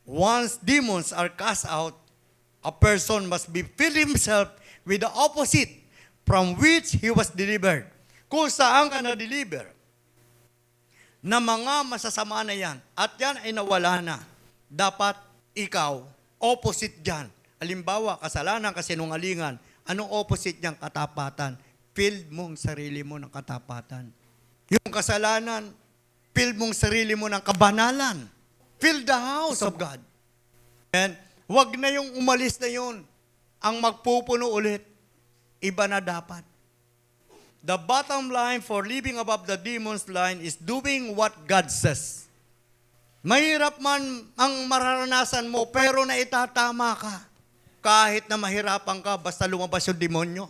Once demons are cast out, a person must be filled himself with the opposite from which he was delivered. Kung saan ka na-deliver, na mga masasama na yan, at yan ay nawala na, dapat ikaw, opposite dyan. Halimbawa, kasalanan, kasinungalingan, anong opposite niyang katapatan? Filled mong sarili mo ng katapatan. Yung kasalanan, filled mong sarili mo ng kabanalan. Fill the house of God. And wag na yung umalis na yun. Ang magpupuno ulit, iba na dapat. The bottom line for living above the demon's line is doing what God says. Mahirap man ang mararanasan mo, pero naitatama ka. Kahit na mahirapan ka, basta lumabas yung demonyo.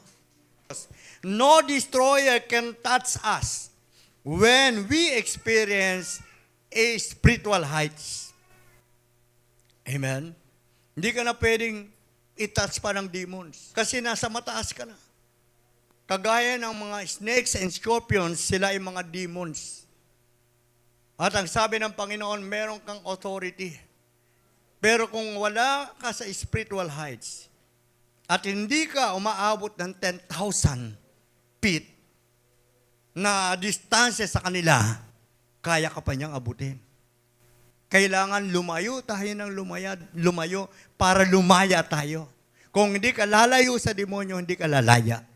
No destroyer can touch us when we experience a spiritual heights. Amen? Hindi ka na pwedeng i-touch pa ng demons kasi nasa mataas ka na. Kagaya ng mga snakes and scorpions, sila ay mga demons. At ang sabi ng Panginoon, meron kang authority. Pero kung wala ka sa spiritual heights at hindi ka umaabot ng 10,000 feet na distansya sa kanila, kaya ka pa niyang abutin. Kailangan lumayo tayo ng lumayo para lumaya tayo. Kung hindi ka lalayo sa demonyo, hindi ka lalaya.